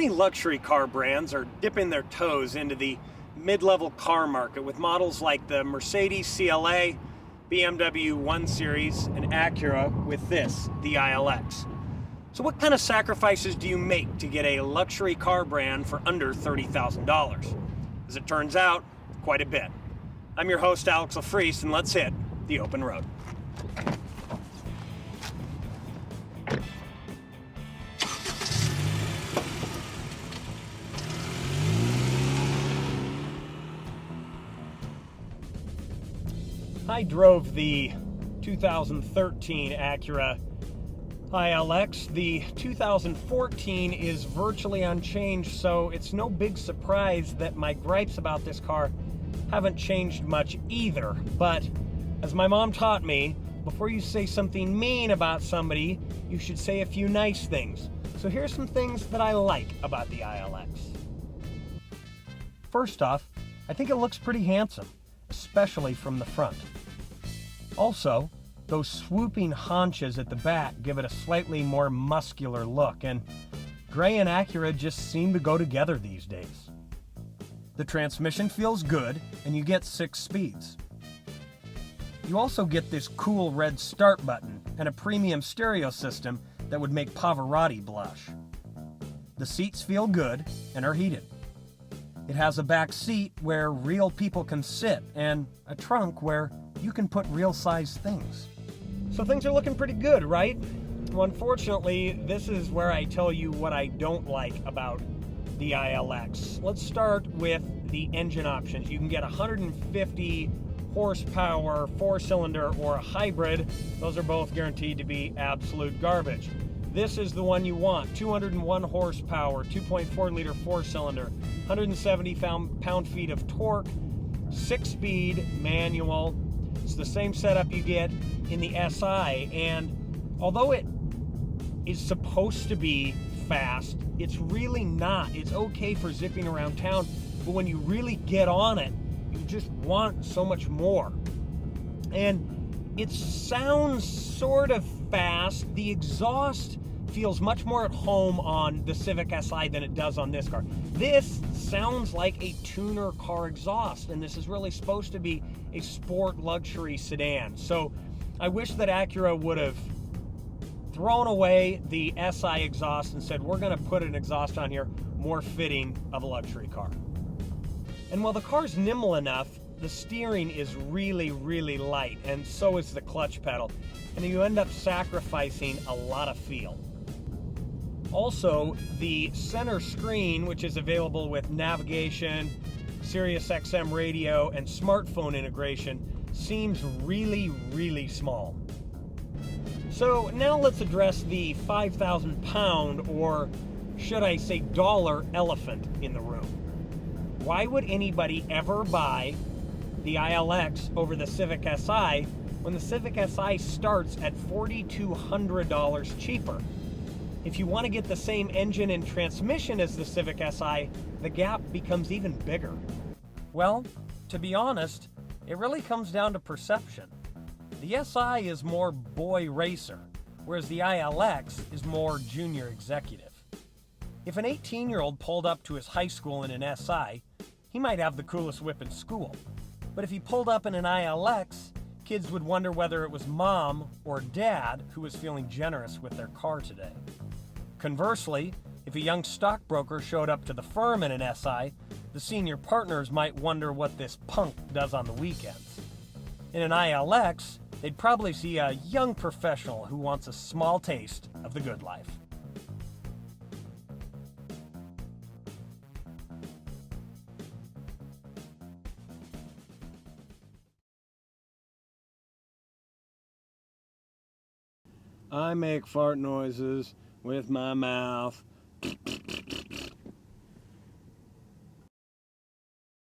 Many luxury car brands are dipping their toes into the mid-level car market with models like the Mercedes CLA, BMW 1 Series, and Acura with this, the ILX. So what kind of sacrifices do you make to get a luxury car brand for under $30,000? As it turns out, quite a bit. I'm your host, Alex Lefriec, and let's hit the open road. I drove the 2013 Acura ILX. The 2014 is virtually unchanged, so it's no big surprise that my gripes about this car haven't changed much either. But as my mom taught me, before you say something mean about somebody, you should say a few nice things. So here's some things that I like about the ILX. First off, I think it looks pretty handsome, especially from the front. Also, those swooping haunches at the back give it a slightly more muscular look, and gray and Acura just seem to go together these days. The transmission feels good, and you get 6 speeds. You also get this cool red start button and a premium stereo system that would make Pavarotti blush. The seats feel good and are heated. It has a back seat where real people can sit and a trunk where you can put real-sized things. So things are looking pretty good, right? Well, unfortunately, this is where I tell you what I don't like about the ILX. Let's start with the engine options. You can get 150 horsepower 4-cylinder or a hybrid. Those are both guaranteed to be absolute garbage. This is the one you want. 201 horsepower, 2.4-liter 4-cylinder, 170 pound-feet of torque, 6-speed manual. It's the same setup you get in the SI, and although it is supposed to be fast, it's really not. It's okay for zipping around town, but when you really get on it, you just want so much more. And it sounds sort of fast. The exhaust feels much more at home on the Civic Si than it does on this car. This sounds like a tuner car exhaust, and this is really supposed to be a sport luxury sedan. So I wish that Acura would have thrown away the Si exhaust and said, we're going to put an exhaust on here more fitting of a luxury car. And while the car's nimble enough, the steering is really, really light, and so is the clutch pedal, and you end up sacrificing a lot of feel. Also, the center screen, which is available with navigation, Sirius XM radio, and smartphone integration, seems really, really small. So now let's address the 5,000 pound, or should I say dollar, elephant in the room. Why would anybody ever buy the ILX over the Civic Si when the Civic Si starts at $4,200 cheaper? If you want to get the same engine and transmission as the Civic Si, the gap becomes even bigger. Well, to be honest, it really comes down to perception. The Si is more boy racer, whereas the ILX is more junior executive. If an 18-year-old pulled up to his high school in an Si, he might have the coolest whip in school. But if he pulled up in an ILX, kids would wonder whether it was mom or dad who was feeling generous with their car today. Conversely, if a young stockbroker showed up to the firm in an Si, the senior partners might wonder what this punk does on the weekends. In an ILX, they'd probably see a young professional who wants a small taste of the good life. I make fart noises with my mouth.